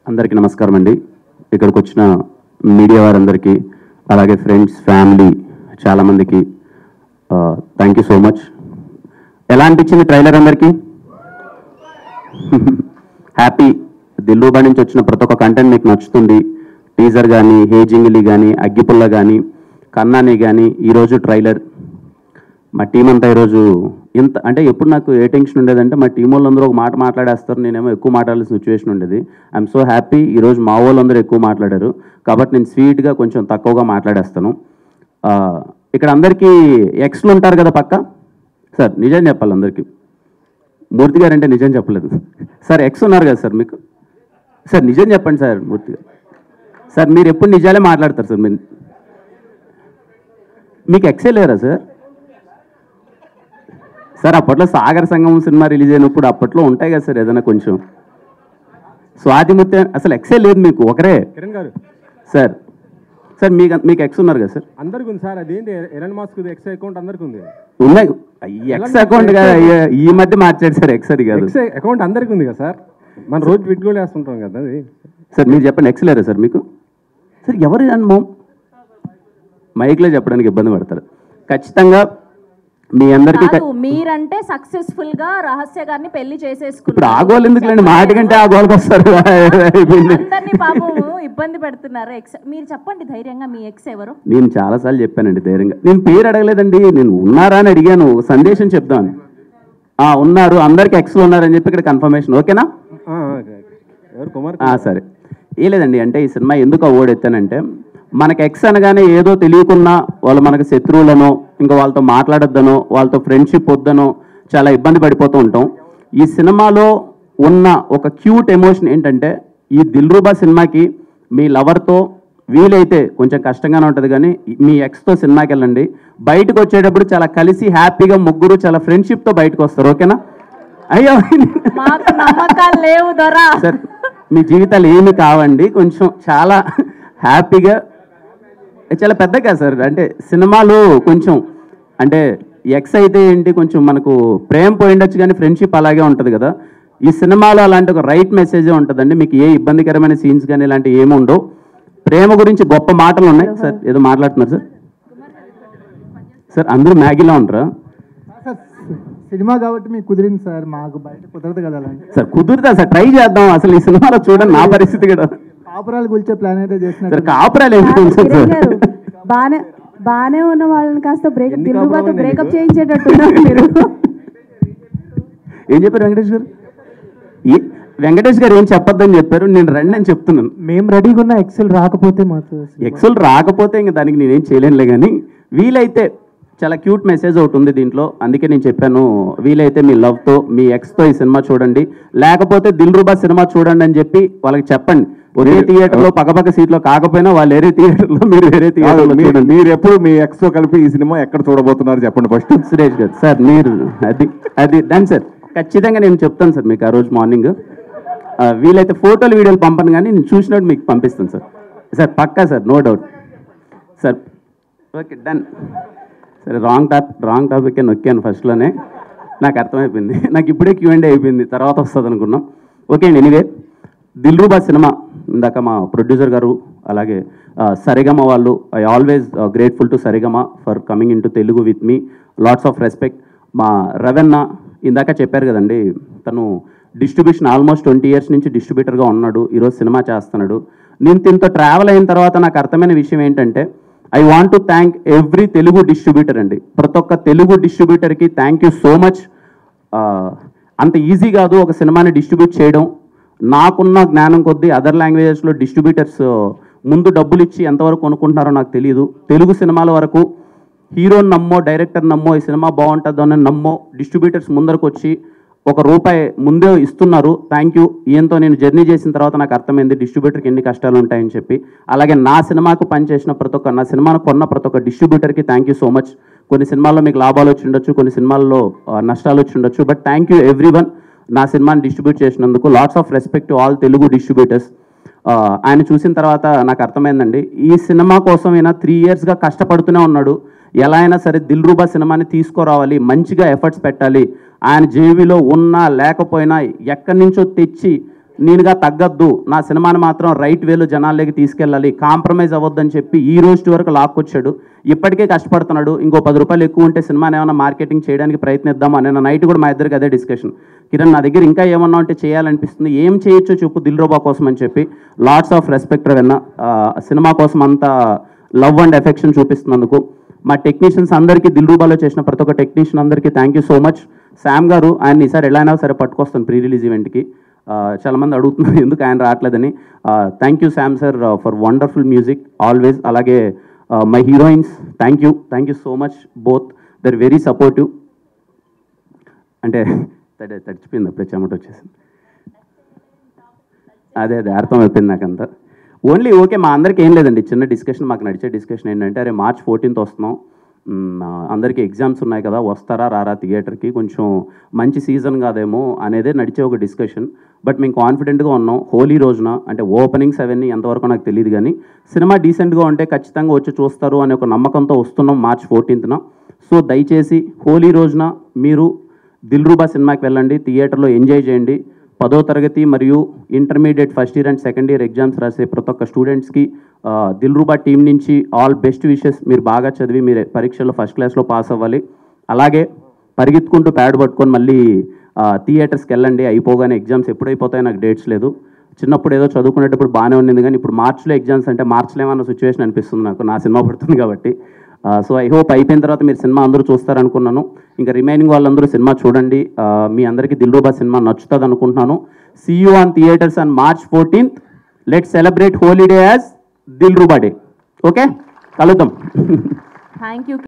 అందరికీ నమస్కారం అండి. ఇక్కడికి వచ్చిన మీడియా వారందరికీ, అలాగే ఫ్రెండ్స్, ఫ్యామిలీ చాలామందికి థ్యాంక్ యూ సో మచ్. ఎలా అనిపించింది ట్రైలర్ అందరికీ? హ్యాపీ. దిల్రూబా నుంచి వచ్చిన ప్రతి ఒక్క కంటెంట్ మీకు నచ్చుతుంది. టీజర్ కానీ, హేజింగిలి కానీ, అగ్గిపుల్ల కానీ, కన్నాని కానీ, ఈరోజు ట్రైలర్. మా టీం అంతా ఈరోజు ఇంత అంటే ఎప్పుడు నాకు ఏ టెన్షన్ ఉండేదంటే మా టీం వాళ్ళందరూ ఒక మాట మాట్లాడేస్తారు, నేనేమో ఎక్కువ మాట్లాడాల్సిన సిచ్యువేషన్ ఉండేది. ఐఎమ్ సో హ్యాపీ ఈరోజు మా వాళ్ళందరూ ఎక్కువ మాట్లాడారు కాబట్టి నేను స్వీట్గా కొంచెం తక్కువగా మాట్లాడేస్తాను. ఇక్కడ అందరికీ ఎక్స్లు ఉంటారు కదా పక్క. సార్ నిజం చెప్పాలి అందరికీ, మూర్తి గారు అంటే నిజం చెప్పలేదు సార్. ఎక్స్ ఉన్నారు కదా సార్ మీకు? సార్ నిజం చెప్పండి సార్. మూర్తి గారు సార్ మీరు ఎప్పుడు నిజాలే మాట్లాడతారు సార్. మీకు ఎక్సే లేరా సార్? సార్ అప్పట్లో సాగర్ సంగమం సినిమా రిలీజ్ అయినప్పుడు అప్పట్లో ఉంటాయి కదా సార్ ఏదైనా కొంచెం. స్వాతి ముత్య అసలు ఎక్సే లేదు మీకు, ఒకరే కిరణ్ గారు. సార్ సార్ మీకు ఎక్స్ ఉన్నారు కదా సార్? అందరికి ఉంది సార్. అదేంటి ఎలన్ మస్క్ ఎక్స్ అకౌంట్ అందరికి ఉంది. ఉన్నాయి. ఎక్స్ అకౌంట్ కదా ఈ మధ్య మార్చాడు సార్. ఎక్స్ అది కాదు, ఎక్స్ అకౌంట్ అందరికి ఉంది కదా సార్. మనం రోజు ట్వీట్ కూడా వేస్తుంటాం కదా అది. సార్ మీరు చెప్పండి, ఎక్స్ లేరా సార్ మీకు? సార్ ఎవరు అన్నమో మైక్లో చెప్పడానికి ఇబ్బంది పడతారు. ఖచ్చితంగా మీ అందరికీ మీరంటే సక్సెస్ఫుల్ గా రహస్య గారిని పెళ్లి చేసేసుకున్నారు. ఇప్పుడు ఆ గోల్ ఎందుకులేండి, మాట కంటే ఆ గోల్కి వస్తారు. అందరినీ పాపం ఇబ్బంది పెడుతున్నారు. ఎక్స్ మీరు చెప్పండి ధైర్యంగా, మీ ఎక్స్ ఎవరు? నేను చాలాసార్లు చెప్పానండి ధైర్యంగా. నేను పేరు అడగలేదండి, నేను ఉన్నారా అని అడిగాను, సందేశం చెప్తాను. ఉన్నారు, అందరికి ఎక్స్లు ఉన్నారని చెప్పి ఇక్కడ కన్ఫర్మేషన్. ఓకేనా? సరే. ఏ లేదండి, అంటే ఈ సినిమా ఎందుకు అవార్డు ఎత్తానంటే మనకి ఎక్స్ అనగానే ఏదో తెలియకున్నా వాళ్ళు మనకు శత్రువులనో, ఇంకా వాళ్ళతో మాట్లాడొద్దనో, వాళ్ళతో ఫ్రెండ్షిప్ వద్దనో చాలా ఇబ్బంది పడిపోతూ ఉంటాం. ఈ సినిమాలో ఉన్న ఒక క్యూట్ ఎమోషన్ ఏంటంటే ఈ దిల్రూబా సినిమాకి మీ లవర్తో వీలైతే కొంచెం కష్టంగానే ఉంటుంది కానీ మీ ఎక్స్తో సినిమాకి వెళ్ళండి. బయటకు వచ్చేటప్పుడు చాలా కలిసి హ్యాపీగా ముగ్గురు చాలా ఫ్రెండ్షిప్తో బయటకు వస్తారు. ఓకేనా? అయ్యో నమ్మకాలు లేవు దొరా సార్, మీ జీవితాలు ఏమి కావండి, కొంచెం చాలా హ్యాపీగా, చాలా పెద్దగా సార్. అంటే సినిమాలు కొంచెం అంటే ఎక్స్ అయితే ఏంటి కొంచెం మనకు ప్రేమ పోయిండొచ్చు కానీ ఫ్రెండ్షిప్ అలాగే ఉంటుంది కదా. ఈ సినిమాలో అలాంటి ఒక రైట్ మెసేజే ఉంటుందండి. మీకు ఏ ఇబ్బందికరమైన సీన్స్ కానీ ఇలాంటివి ఏమి ఉండవు. ప్రేమ గురించి గొప్ప మాటలు ఉన్నాయి. సార్ ఏదో మాట్లాడుతున్నారు సార్. సార్ అందరూ మ్యాగీలో ఉంటారా? సినిమా కాబట్టి మీకు కుదిరింది సార్, మాకు బయట కుదరదు కదా. సార్ కుదురుతా సార్, ట్రై చేద్దాం. అసలు ఈ సినిమాలో చూడండి నా పరిస్థితి కూడా. కాపురాలు కూల్చే ప్లాన్ అయితే చేస్తున్నారు. కాపురాలు బానే ఉన్న వాళ్ళని కాస్త బ్రేకప్ చేయించేటట్టున్నారు మీరు. ఏం చెప్పారు వెంకటేష్ గారు? వెంకటేష్ గారు ఏం చెప్పొద్దని చెప్పారు, నేను రండి అని చెప్తున్నాను. మేము రెడీగా ఉన్న ఎక్సెల్ రాకపోతే మాకు ఎక్సెల్ రాకపోతే ఇంకా దానికి నేనేం చేయలేనులే. కానీ వీలైతే చాలా క్యూట్ మెసేజ్ ఒకటి ఉంది దీంట్లో, అందుకే నేను చెప్పాను వీలైతే మీ లవ్తో మీ ఎక్స్తో ఈ సినిమా చూడండి, లేకపోతే దిల్రూబా సినిమా చూడండి అని చెప్పి వాళ్ళకి చెప్పండి. ఒకే థియేటర్లో పక్కపక్క సీట్లో కాకపోయినా వాళ్ళు వేరే థియేటర్లో, మీరు వేరే థియేటర్లో చూడండి. మీరు ఎప్పుడు మీ ఎక్స్తో కలిపి ఈ సినిమా ఎక్కడ చూడబోతున్నారు చెప్పండి ఫస్ట్. సురేష్ గారు సార్ మీరు అది దాని సార్ ఖచ్చితంగా నేను చెప్తాను సార్ మీకు ఆ రోజు మార్నింగ్. వీలైతే ఫోటోలు వీడియోలు పంపను కానీ నేను చూసినట్టు మీకు పంపిస్తాను సార్. సార్ పక్కా sir, no doubt sir. Okay done. సరే రాంగ్ టాపిక్ నొక్కాను ఫస్ట్లోనే, నాకు అర్థమైపోయింది. నాకు ఇప్పుడే Q&A అయిపోయింది, తర్వాత వస్తుంది అనుకున్నాం. ఓకే అండి. ఎనీవే దిల్రూబా సినిమా ఇందాక మా ప్రొడ్యూసర్ గారు అలాగే సరిగమ వాళ్ళు, I always grateful to Sarigama for coming in to Telugu with me. Lots of respect. మా రవెన్న ఇందాక చెప్పారు కదండి, తను డిస్ట్రిబ్యూషన్ ఆల్మోస్ట్ 20 years నుంచి డిస్ట్రిబ్యూటర్గా ఉన్నాడు, ఈరోజు సినిమా చేస్తున్నాడు. నేను దీంతో ట్రావెల్ అయిన తర్వాత నాకు అర్థమైన విషయం ఏంటంటే I want to thank every Telugu distributor అండి. ప్రతి ఒక్క తెలుగు డిస్ట్రిబ్యూటర్కి థ్యాంక్ యూ సో మచ్. అంత ఈజీ కాదు ఒక సినిమాని డిస్ట్రిబ్యూట్ చేయడం. నాకున్న జ్ఞానం కొద్దీ అదర్ లాంగ్వేజెస్లో డిస్ట్రిబ్యూటర్స్ ముందు డబ్బులు ఇచ్చి ఎంతవరకు కొనుక్కుంటున్నారో నాకు తెలియదు. తెలుగు సినిమాల వరకు హీరోని నమ్మో, డైరెక్టర్ నమ్మో, ఈ సినిమా బాగుంటుందో అని నమ్మో డిస్ట్రిబ్యూటర్స్ ముందరకు వచ్చి ₹1 ముందే ఇస్తున్నారు. Thank you. ఈయంతో నేను జర్నీ చేసిన తర్వాత నాకు అర్థమైంది డిస్ట్రిబ్యూటర్కి ఎన్ని కష్టాలు ఉంటాయని చెప్పి. అలాగే నా సినిమాకు పనిచేసిన ప్రతి ఒక్క, నా సినిమాను కొన్న ప్రతి ఒక్క డిస్ట్రిబ్యూటర్కి థ్యాంక్ యూ సో మచ్. కొన్ని సినిమాల్లో మీకు లాభాలు వచ్చి ఉండొచ్చు, కొన్ని సినిమాల్లో నష్టాలు వచ్చి ఉండొచ్చు, బట్ థ్యాంక్ యూ ఎవ్రీవన్ నా సినిమాని డిస్ట్రిబ్యూట్ చేసినందుకు. Lots of respect to all Telugu distributors. ఆయన చూసిన తర్వాత నాకు అర్థమైందండి ఈ సినిమా కోసం ఈయన 3 yearsగా కష్టపడుతూనే ఉన్నాడు. ఎలా అయినా సరే దిల్రూబా సినిమాని తీసుకురావాలి, మంచిగా ఎఫర్ట్స్ పెట్టాలి. ఆయన జేబీలో ఉన్నా లేకపోయినా ఎక్కడి నుంచో తెచ్చి నేనుగా తగ్గద్దు, నా సినిమాని మాత్రం రైట్ వేలో జనాల్లోకి తీసుకెళ్ళాలి, కాంప్రమైజ్ అవ్వద్దని చెప్పి ఈ రోజు వరకు లాక్కొచ్చాడు. ఇప్పటికే కష్టపడుతున్నాడు. ఇంకో 10 రూపాయలు ఎక్కువ ఉంటే సినిమాని ఏమైనా మార్కెటింగ్ చేయడానికి ప్రయత్నిద్దాము అని నైట్ కూడా మా ఇద్దరికి అదే డిస్కషన్. కిరణ్, నా దగ్గర ఇంకా ఏమన్నా ఉంటే చేయాలనిపిస్తుంది, ఏం చేయొచ్చో చెప్పు దిల్రుబా కోసం అని చెప్పి లాట్స్ ఆఫ్ రెస్పెక్ట్ విన్న సినిమా కోసం అంత లవ్ అండ్ ఎఫెక్షన్ చూపిస్తున్నందుకు. మా టెక్నీషియన్స్ అందరికీ, దిల్రుబాలో చేసిన ప్రతి ఒక్క టెక్నీషియన్ అందరికీ thank you so much. Sam గారు, ఆయన ఈసారి ఎలా అయినా సరే పట్టుకొస్తాను ప్రీ రిలీజ్ ఈవెంట్కి. చాలామంది అడుగుతున్నారు ఎందుకు ఆయన రావట్లేదని. Thank you Sam sir for wonderful music always. అలాగే my heroines, thank you so much both, they're very supportive. అంటే తడిచిపోయింది, అప్పుడే చెమట వచ్చేసింది. అదే అర్థమైపోయింది నాకంతా. ఓన్లీ ఓకే, మా అందరికీ ఏం లేదండి, చిన్న డిస్కషన్, మాకు నడిచే డిస్కషన్ ఏంటంటే, అరే March 14th వస్తున్నాం, అందరికీ ఎగ్జామ్స్ ఉన్నాయి కదా, వస్తారా రారా థియేటర్కి, కొంచెం మంచి సీజన్ కాదేమో అనేదే నడిచే ఒక డిస్కషన్. బట్ మేము కాన్ఫిడెంట్గా ఉన్నాం. హోలీ రోజున, అంటే ఓపెనింగ్స్ అవన్నీ ఎంతవరకు నాకు తెలియదు కానీ, సినిమా డీసెంట్గా ఉంటే ఖచ్చితంగా వచ్చి చూస్తారు అనే ఒక నమ్మకంతో వస్తున్నాం March 14th. సో దయచేసి హోలీ రోజున మీరు దిల్రుబా సినిమాకి వెళ్ళండి, థియేటర్లో ఎంజాయ్ చేయండి. 10వ తరగతి మరియు intermediate first year and second year exams రాసే ప్రతి ఒక్క స్టూడెంట్స్కి దిల్రుబా టీం నుంచి ఆల్ బెస్ట్ విషెస్. మీరు బాగా చదివి మీరు పరీక్షల్లో ఫస్ట్ క్లాస్లో పాస్ అవ్వాలి. అలాగే పరిగెత్తుకుంటూ ప్యాడ్ పట్టుకొని మళ్ళీ థియేటర్స్కి వెళ్ళండి. అయిపోగానే ఎగ్జామ్స్ ఎప్పుడైపోతాయో నాకు డేట్స్ లేదు. చిన్నప్పుడు ఏదో చదువుకునేటప్పుడు బాగానే ఉండింది కానీ ఇప్పుడు మార్చిలో ఎగ్జామ్స్ అంటే మార్చిలో ఏమన్నా సిచ్యువేషన్ అనిపిస్తుంది నాకు, నా సినిమా పడుతుంది కాబట్టి. సో ఐ హోప్ అయిపోయిన తర్వాత మీరు సినిమా అందరూ చూస్తారనుకున్నాను. ఇంకా రిమైనింగ్ వాళ్ళందరూ సినిమా చూడండి. మీ అందరికీ దిల్రుబా సినిమా నచ్చుతుంది అనుకుంటున్నాను. See you on theatres on March 14th. Let's celebrate Holi day as Dilruba day. Okay, కలుద్దాం. Thank you.